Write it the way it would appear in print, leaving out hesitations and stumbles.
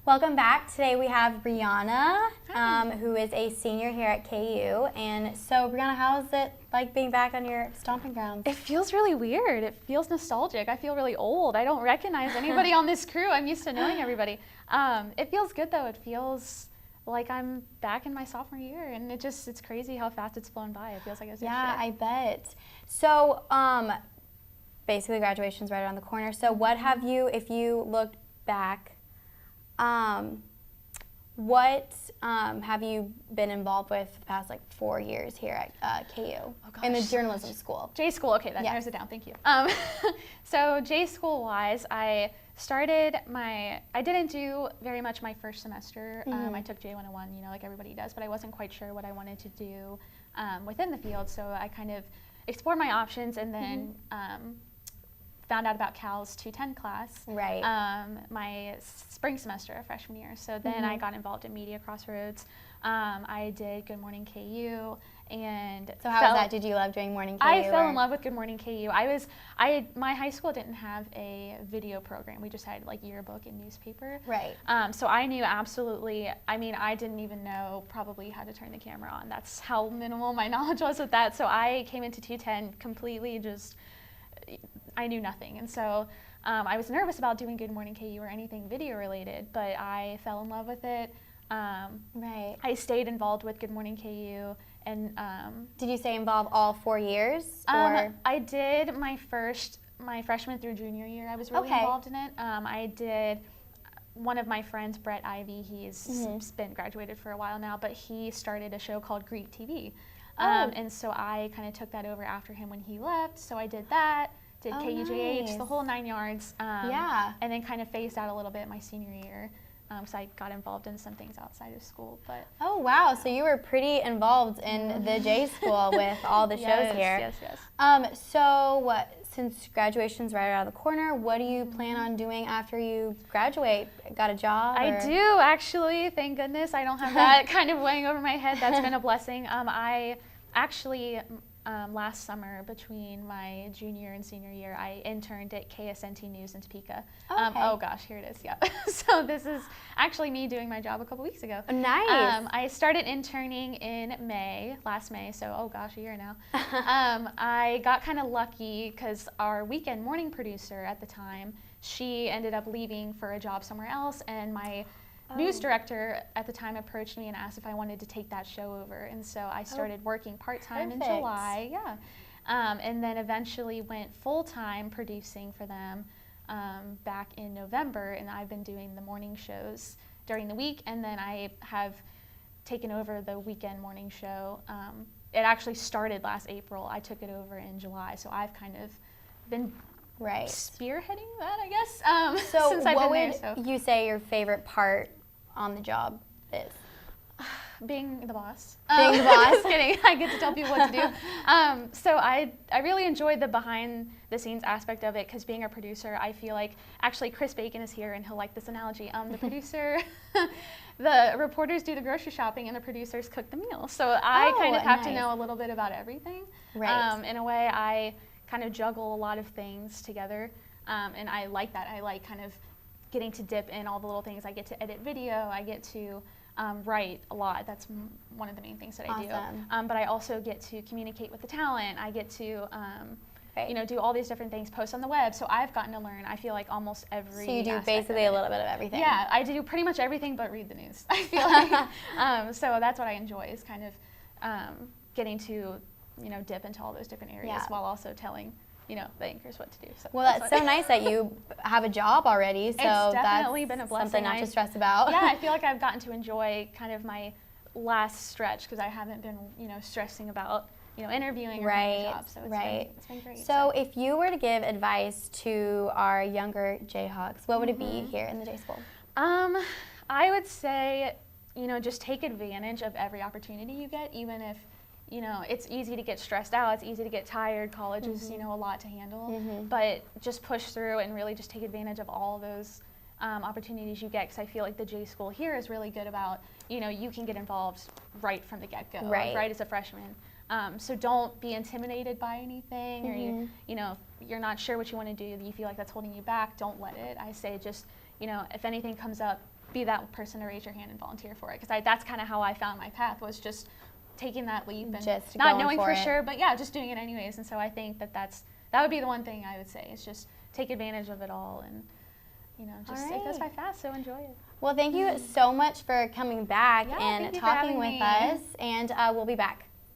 Welcome back. Today we have Brianna, who is a senior here at KU. And so, Brianna, how is it like being back on your stomping grounds? It feels really weird. It feels nostalgic. I feel really old. I don't recognize anybody on this crew. I'm used to knowing everybody. It feels good though. It feels like I'm back in my sophomore year, and it's crazy how fast it's flown by. It feels like it's I bet. So, basically graduation's right around the corner. So what have you, if you looked back, what have you been involved with the past like 4 years here at KU in the journalism school? J school, okay, that narrows it down, thank you. So J school wise, I didn't do very much my first semester. I took J101, you know, like everybody does, but I wasn't quite sure what I wanted to do within the field, so I kind of explored my options and then found out about Cal's 210 class my spring semester of freshman year. So then I got involved in Media Crossroads. I did Good Morning KU, and so how was that? Did you love doing Morning KU? I fell in love with Good Morning KU. My high school didn't have a video program. We just had like yearbook and newspaper. Right. So I knew absolutely. I mean, I didn't even know probably how to turn the camera on. That's how minimal my knowledge was with that. So I came into 210 completely just. I knew nothing, and so I was nervous about doing Good Morning KU or anything video related, but I fell in love with it. I stayed involved with Good Morning KU, and did you stay involved all 4 years? Or? I did my freshman through junior year. I was really involved in it. I did. One of my friends, Brett Ivy, he's been graduated for a while now, but he started a show called Greek TV. And so I kind of took that over after him when he left. So I did that, did KUJH, the whole 9 yards. And then kind of phased out a little bit my senior year. So I got involved in some things outside of school. But oh, wow. So you were pretty involved in the J school with all the shows here. Yes. So since graduation's right around the corner, what do you plan on doing after you graduate? Got a job? I do, actually. Thank goodness. I don't have that kind of weighing over my head. That's been a blessing. I actually, last summer, between my junior and senior year, I interned at KSNT News in Topeka. Oh gosh, here it is, yeah. So this is actually me doing my job a couple weeks ago. Nice. I started interning in last May, so oh gosh, a year now. I got kind of lucky because our weekend morning producer at the time, she ended up leaving for a job somewhere else, and my news director at the time approached me and asked if I wanted to take that show over, and so I started working part-time in July, and then eventually went full-time producing for them back in November, and I've been doing the morning shows during the week, and then I have taken over the weekend morning show. It actually started last April. I took it over in July, so I've kind of been spearheading that, I guess, so since I've been there. So what would you say your favorite part on the job is? Being the boss. Being the boss? Just kidding. I get to tell people what to do. So I really enjoyed the behind the scenes aspect of it, because being a producer, I feel like, actually Chris Bacon is here and he'll like this analogy. The producer, the reporters do the grocery shopping and the producers cook the meals. So I kind of have to know a little bit about everything. Right. In a way, I kind of juggle a lot of things together, and I like that. I like kind of getting to dip in all the little things. I get to edit video, I get to write a lot. That's one of the main things that I do. But I also get to communicate with the talent. I get to do all these different things, post on the web. So I've gotten to learn, I feel like, almost every So you do basically a little bit of everything. Yeah, I do pretty much everything but read the news, I feel like. So that's what I enjoy, is kind of getting to dip into all those different areas while also telling the anchors what to do. So well, that's so nice that you have a job already. So it's definitely been a blessing. Something not to stress about. Yeah, I feel like I've gotten to enjoy kind of my last stretch, because I haven't been, stressing about, interviewing or having a job. So it's been great. So if you were to give advice to our younger Jayhawks, what would it be here in the J School? I would say, just take advantage of every opportunity you get, even if it's easy to get stressed out, it's easy to get tired, college is, a lot to handle, but just push through and really just take advantage of all those opportunities you get, because I feel like the J School here is really good about, you can get involved right from the get-go, right as a freshman. So don't be intimidated by anything, or you're not sure what you want to do, you feel like that's holding you back, don't let it. I say just, if anything comes up, be that person to raise your hand and volunteer for it. Because that's kind of how I found my path, was just taking that leap and Just not going knowing for for it. sure, but yeah, just doing it anyways. And so I think that would be the one thing I would say, is just take advantage of it all, and just All it goes by right. fast, so enjoy it. Well, thank you so much for coming back Yeah, and thank you for talking having with me. us, and we'll be back.